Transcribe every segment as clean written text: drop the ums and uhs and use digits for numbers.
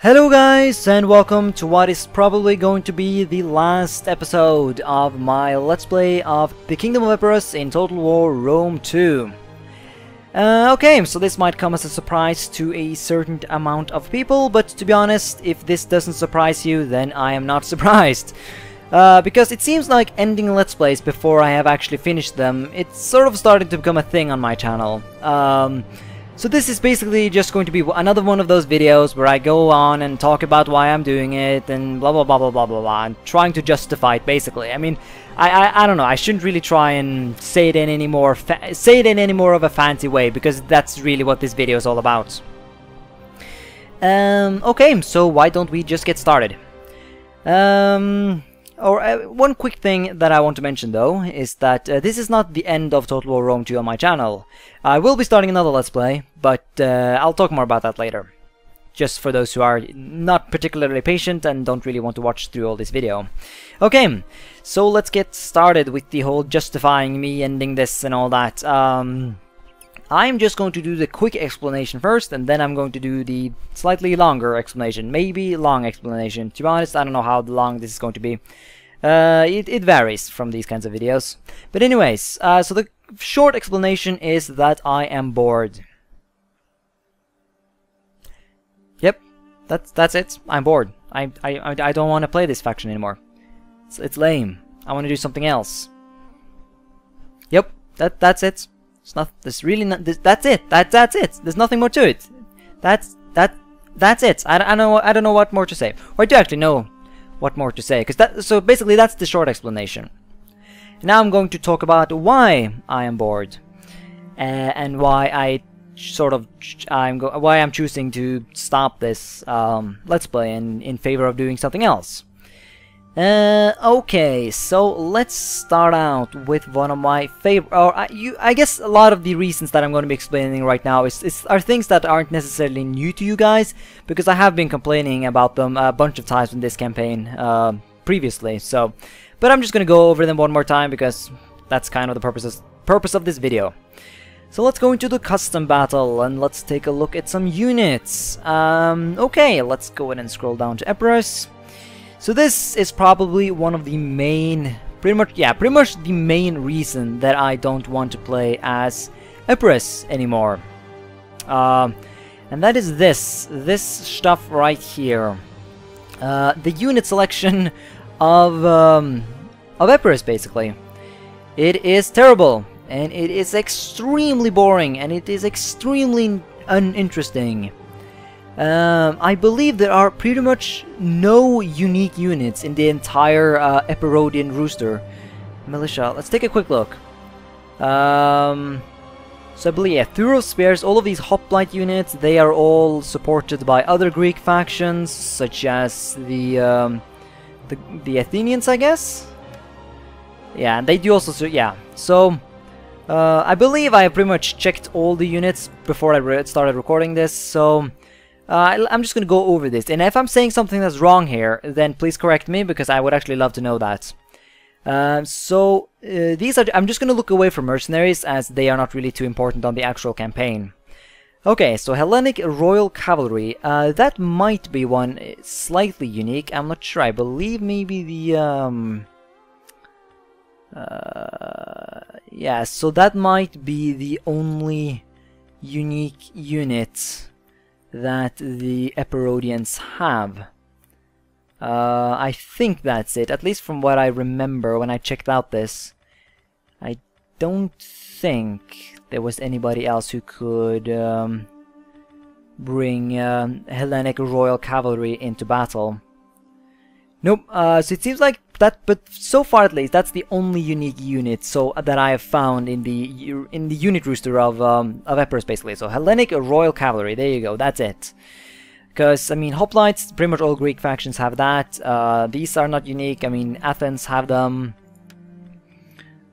Hello guys, and welcome to what is probably going to be the last episode of my Let's Play of the Kingdom of Epirus in Total War Rome 2. Okay, so this might come as a surprise to a certain amount of people, but to be honest, if this doesn't surprise you, then I am not surprised. Because it seems like ending Let's Plays before I have actually finished them, it's sort of starting to become a thing on my channel. So this is basically just going to be another one of those videos where I go on and talk about why I'm doing it and blah blah blah blah blah blah blah, and trying to justify it basically. I mean, I don't know. I shouldn't really try and say it in any more of a fancy way, because that's really what this video is all about. Okay, so why don't we just get started? One quick thing that I want to mention though is that this is not the end of Total War Rome 2 on my channel. I will be starting another Let's Play, but I'll talk more about that later. Just for those who are not particularly patient and don't really want to watch through all this video. Okay, so let's get started with the whole justifying me ending this and all that. I'm just going to do the quick explanation first, and then I'm going to do the slightly longer explanation. Maybe long explanation. To be honest, I don't know how long this is going to be. It varies from these kinds of videos. But anyways, so the short explanation is that I am bored. Yep, that's it. I'm bored. I don't want to play this faction anymore. It's lame. I want to do something else. Yep, that's it. It's not. There's really not. That's it. That's it. There's nothing more to it. That's it. I don't know what more to say. Or I do actually know what more to say, because so basically that's the short explanation. Now I'm going to talk about why I am bored, and why why I'm choosing to stop this Let's Play in favor of doing something else. Okay, so let's start out with one of my favorite, I guess a lot of the reasons that I'm going to be explaining right now are things that aren't necessarily new to you guys, because I have been complaining about them a bunch of times in this campaign previously. So, but I'm just going to go over them one more time, because that's kind of the purpose of this video. So let's go into the custom battle and let's take a look at some units. Okay, let's go ahead and scroll down to Epirus. So this is probably one of the main, pretty much the main reason that I don't want to play as Epirus anymore. And that is this stuff right here. The unit selection of Epirus, basically. It is terrible, and it is extremely boring, and it is extremely uninteresting. I believe there are pretty much no unique units in the entire Epirodian roster. Militia, let's take a quick look. So I believe, yeah, Thuros spares all of these hoplite units. They are all supported by other Greek factions, such as the Athenians, I guess. Yeah, and they do also. Yeah, so I believe I have pretty much checked all the units before I started recording this. So. I'm just going to go over this, and if I'm saying something that's wrong here, then please correct me, because I would actually love to know that. These are. I'm just going to look away from mercenaries, as they are not really too important on the actual campaign. Okay, so Hellenic Royal Cavalry. That might be one slightly unique. I'm not sure. I believe maybe the yeah. So that might be the only unique unit that the Epirodians have. I think that's it, at least from what I remember when I checked out this. I don't think there was anybody else who could bring Hellenic Royal Cavalry into battle. Nope, so it seems like that, but so far at least, that's the only unique unit that I have found in the unit roster of Epirus, basically. So Hellenic Royal Cavalry, there you go, that's it. Because, I mean, hoplites, pretty much all Greek factions have that. These are not unique. I mean, Athens have them.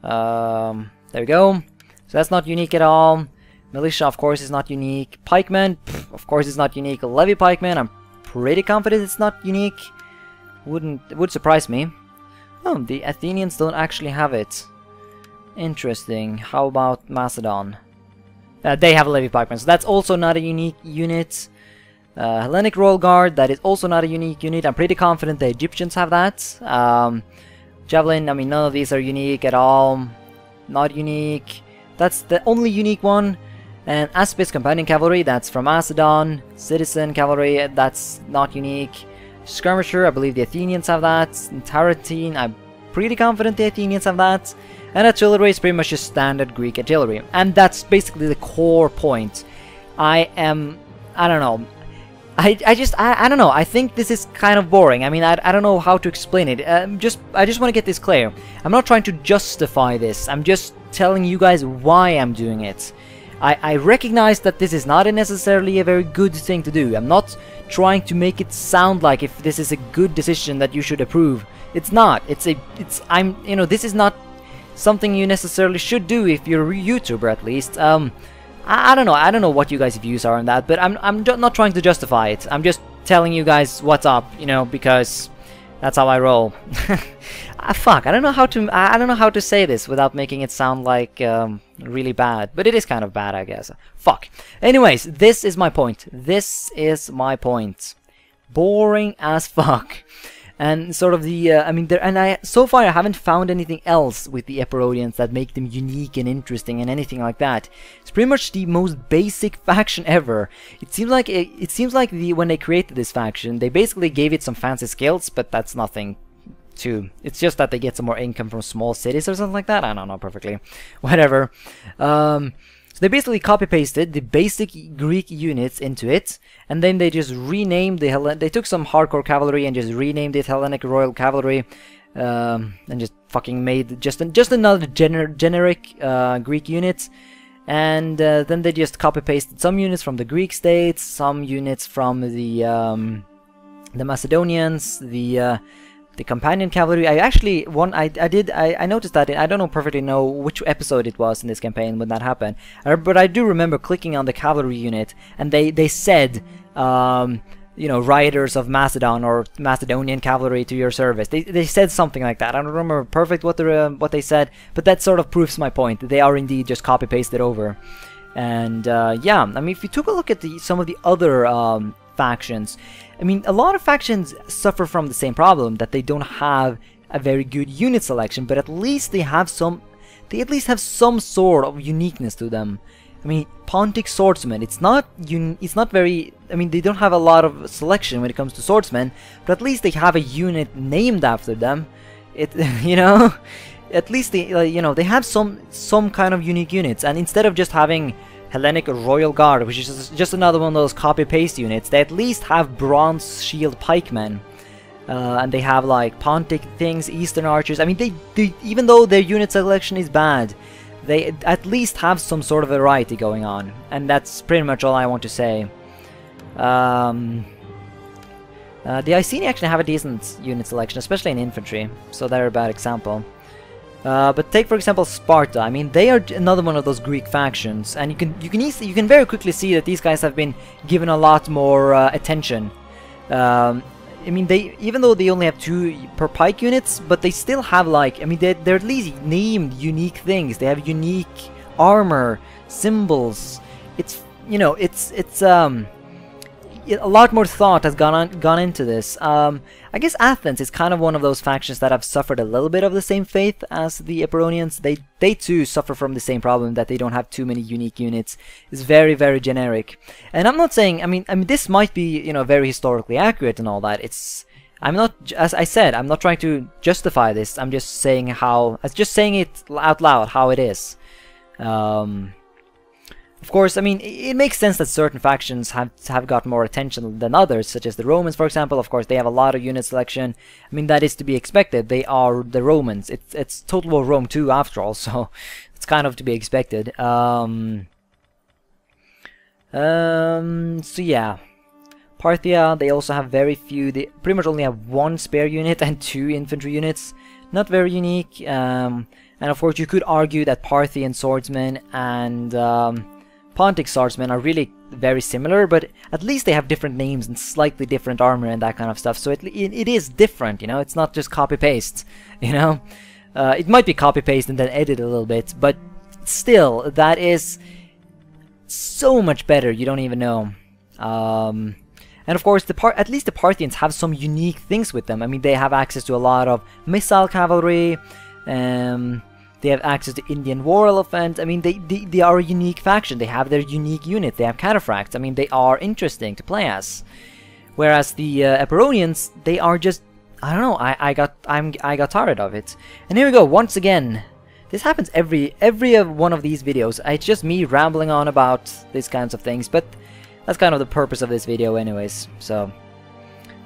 There we go. So that's not unique at all. Militia, of course, is not unique. Pikemen, of course, is not unique. Levy pikemen, I'm pretty confident it's not unique. Would surprise me. Oh, the Athenians don't actually have it. Interesting. How about Macedon? They have a levy pikemen, so that's also not a unique unit. Hellenic Royal Guard, that is also not a unique unit. I'm pretty confident the Egyptians have that. Javelin, I mean, none of these are unique at all. Not unique. That's the only unique one. And Aspis Companion Cavalry, that's from Macedon. Citizen Cavalry, that's not unique. Skirmisher, I believe the Athenians have that. And Tarentine, I'm pretty confident the Athenians have that. And artillery is pretty much just standard Greek artillery. And that's basically the core point. I don't know. I don't know. I think this is kind of boring. I mean, I don't know how to explain it. I just want to get this clear. I'm not trying to justify this. I'm just telling you guys why I'm doing it. I recognize that this is not necessarily a very good thing to do. I'm not trying to make it sound like if this is a good decision that you should approve. It's not. You know, this is not something you necessarily should do if you're a YouTuber, at least. I don't know. I don't know what you guys' views are on that, but I'm not trying to justify it. I'm just telling you guys what's up, you know, because that's how I roll. Fuck, I don't know how to say this without making it sound like really bad, but it is kind of bad, I guess. Fuck. Anyways, this is my point. This is my point. Boring as fuck. And sort of the, I mean, so far I haven't found anything else with the Epironians that make them unique and interesting and anything like that. It's pretty much the most basic faction ever. It seems like when they created this faction, they basically gave it some fancy skills, but that's nothing too. It's just that they get some more income from small cities or something like that. I don't know perfectly. Whatever. So they basically copy-pasted the basic Greek units into it, and then they just renamed they took some hardcore cavalry and just renamed it Hellenic Royal Cavalry, and just fucking made just another generic Greek unit. And then they just copy-pasted some units from the Greek states, some units from the Macedonians, the companion cavalry. I noticed that I don't perfectly know which episode it was in this campaign when that happened, but I do remember clicking on the cavalry unit, and they said, you know, riders of Macedon or Macedonian cavalry to your service. They said something like that. I don't remember perfect what they said, but that sort of proves my point. They are indeed just copy pasted over. And yeah, I mean, if you took a look at some of the other factions, I mean, a lot of factions suffer from the same problem, that they don't have a very good unit selection, but at least they have some sort of uniqueness to them. I mean, Pontic swordsmen, it's not very, I mean, they don't have a lot of selection when it comes to swordsmen, but at least they have a unit named after them. You know, at least they, you know, they have some kind of unique units, and instead of just having Hellenic Royal Guard, which is just another one of those copy-paste units, they at least have Bronze Shield Pikemen. And they have like Pontic things, Eastern Archers. I mean, they even though their unit selection is bad, they at least have some sort of variety going on. And that's pretty much all I want to say. The Iceni actually have a decent unit selection, especially in infantry, so they're a bad example. But take, for example, Sparta. I mean, they are another one of those Greek factions, and you can very quickly see that these guys have been given a lot more attention. I mean, even though they only have 2 per pike units, but they still have, like, I mean, they're at least named unique things. They have unique armor, symbols. It's, you know, it's a lot more thought has gone into this. I guess Athens is kind of one of those factions that have suffered a little bit of the same fate as the Epironians. They too suffer from the same problem, that they don't have too many unique units. It's very, very generic. And I'm not saying, I mean this might be, you know, very historically accurate and all that. I'm not, as I said, I'm not trying to justify this. I'm just saying it out loud how it is. Of course, I mean, it makes sense that certain factions have got more attention than others, such as the Romans, for example. Of course, they have a lot of unit selection. I mean, that is to be expected. They are the Romans. It's Total War Rome 2 after all, so it's kind of to be expected. So yeah. Parthia, they also have very few. They pretty much only have 1 spare unit and 2 infantry units. Not very unique. And of course, you could argue that Parthian swordsmen and Pontic swordsmen are really very similar, but at least they have different names and slightly different armor and that kind of stuff. So it is different, you know. It's not just copy-paste, you know. It might be copy-paste and then edit a little bit, but still, that is so much better. You don't even know. And of course, at least the Parthians have some unique things with them. I mean, they have access to a lot of missile cavalry. They have access to Indian war elephant. I mean, they are a unique faction. They have their unique unit. They have cataphracts. I mean, they are interesting to play as. Whereas the Epironians, they are just, I don't know. I got tired of it. And here we go. Once again, this happens every one of these videos. It's just me rambling on about these kinds of things, but that's kind of the purpose of this video anyways. So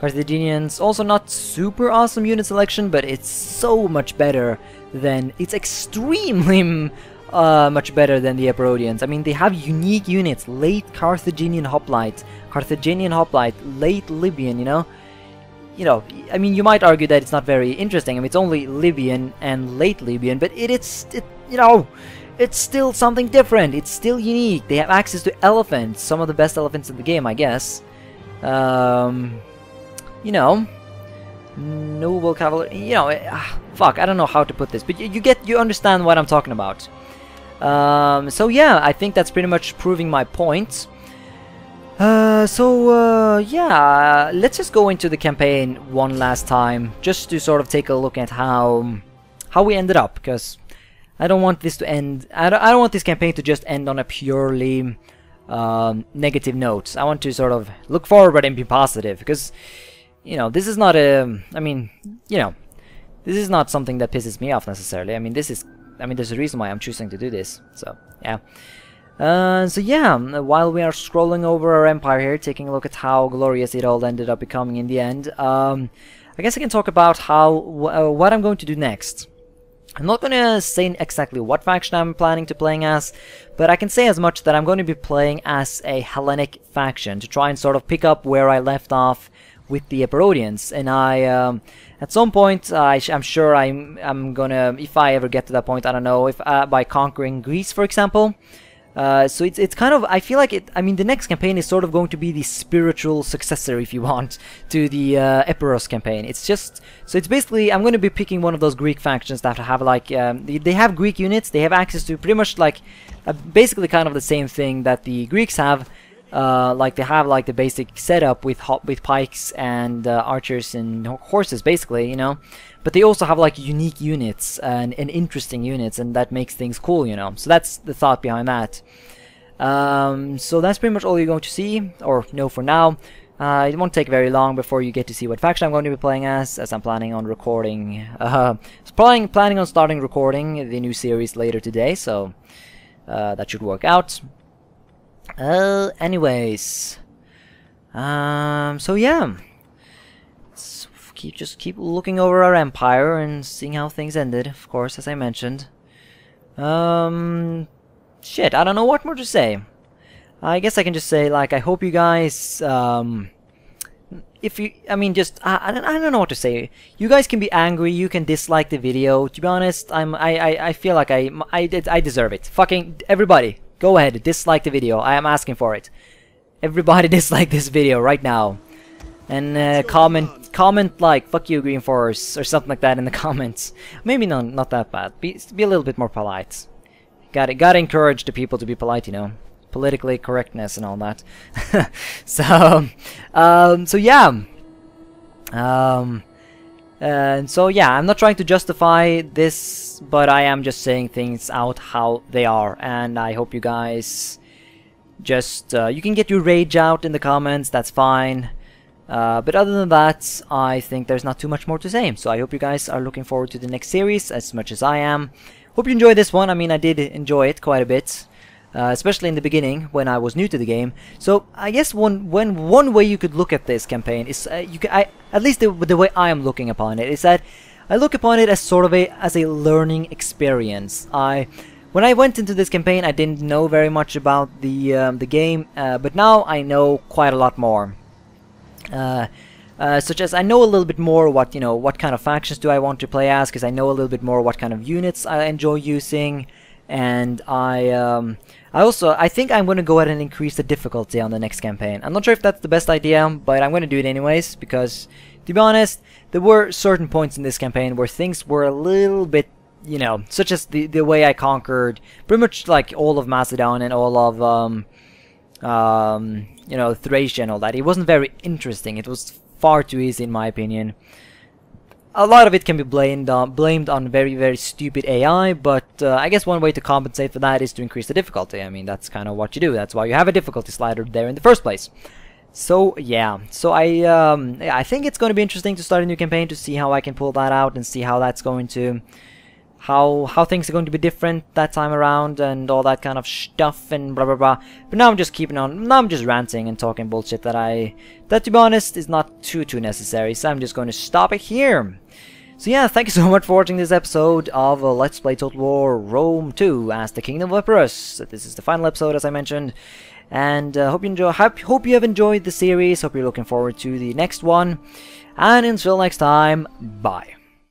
Carthaginians, also not super awesome unit selection, but it's so much better than, it's extremely much better than the Epironians. I mean, they have unique units, late Carthaginian hoplite, late Libyan, you know, I mean, you might argue that it's not very interesting. I mean, it's only Libyan and late Libyan, but you know, it's still something different. It's still unique. They have access to elephants, some of the best elephants in the game, I guess. You know, noble cavalry. You know, fuck, I don't know how to put this, but you understand what I'm talking about. So yeah, I think that's pretty much proving my point. Yeah, let's just go into the campaign one last time, just to sort of take a look at how we ended up, because I don't want this to end. I don't want this campaign to just end on a purely negative note. I want to sort of look forward and be positive, because you know, this is not a. I mean, you know, this is not something that pisses me off necessarily. I mean, there's a reason why I'm choosing to do this. So yeah. So yeah, while we are scrolling over our empire here, taking a look at how glorious it all ended up becoming in the end, I guess I can talk about what I'm going to do next. I'm not going to say exactly what faction I'm planning to playing as, but I can say as much that I'm going to be playing as a Hellenic faction to try and sort of pick up where I left off with the Epironians. And at some point, I'm sure I'm gonna, if I ever get to that point, I don't know, if by conquering Greece, for example. So it's kind of, I feel like it, I mean, the next campaign is sort of going to be the spiritual successor, if you want, to the Epirus campaign. It's just, so it's basically, I'm going to be picking one of those Greek factions that have like, they have Greek units, they have access to pretty much like, basically kind of the same thing that the Greeks have. Like they have like the basic setup with pikes and archers and horses, basically, you know. But they also have like unique units and interesting units, and that makes things cool, you know. So that's the thought behind that. So that's pretty much all you're going to see, or know for now. It won't take very long before you get to see what faction I'm going to be playing as I'm planning on recording. Planning on starting recording the new series later today, so that should work out. Anyways, so yeah, just keep looking over our empire and seeing how things ended, of course, as I mentioned. Shit, I don't know what more to say. I guess I can just say, like, I hope you guys, if you, I mean, just, I don't know what to say. You guys can be angry, you can dislike the video. To be honest, I feel like I deserve it. Fucking everybody, go ahead, dislike the video. I am asking for it. Everybody dislike this video right now. And comment like, fuck you, GreenFors, or something like that in the comments. Maybe not that bad. Be a little bit more polite. Gotta encourage the people to be polite, you know. Politically correctness and all that. So yeah. And so yeah, I'm not trying to justify this, but I am just saying things out how they are, and I hope you guys just you can get your rage out in the comments. That's fine. But other than that, I think there's not too much more to say. So I hope you guys are looking forward to the next series as much as I am. Hope you enjoyed this one. I mean, I did enjoy it quite a bit. Especially in the beginning when I was new to the game. So I guess one way you could look at this campaign is at least the way I am looking upon it is that I look upon it as sort of a learning experience. When I went into this campaign, I didn't know very much about the game, but now I know quite a lot more. Such as I know a little bit more what kind of factions do I want to play as, because I know a little bit more what kind of units I enjoy using. And I think I'm going to go ahead and increase the difficulty on the next campaign. I'm not sure if that's the best idea, but I'm going to do it anyways, because, to be honest, there were certain points in this campaign where things were a little bit, you know, such as the way I conquered pretty much like all of Macedon and all of you know, Thracia and all that. It wasn't very interesting. It was far too easy in my opinion. A lot of it can be blamed on very stupid AI, but I guess one way to compensate for that is to increase the difficulty. I mean, that's kind of what you do. That's why you have a difficulty slider there in the first place. So yeah, so I think it's going to be interesting to start a new campaign to see how I can pull that out and see how that's going to how things are going to be different that time around and all that kind of stuff and blah blah blah. But now I'm just keeping on. Now I'm just ranting and talking bullshit that to be honest is not too necessary. So I'm just going to stop it here. So yeah, thank you so much for watching this episode of Let's Play Total War Rome 2 as the Kingdom of Epirus. This is the final episode, as I mentioned, and hope you have enjoyed the series. Hope you're looking forward to the next one. And until next time, bye.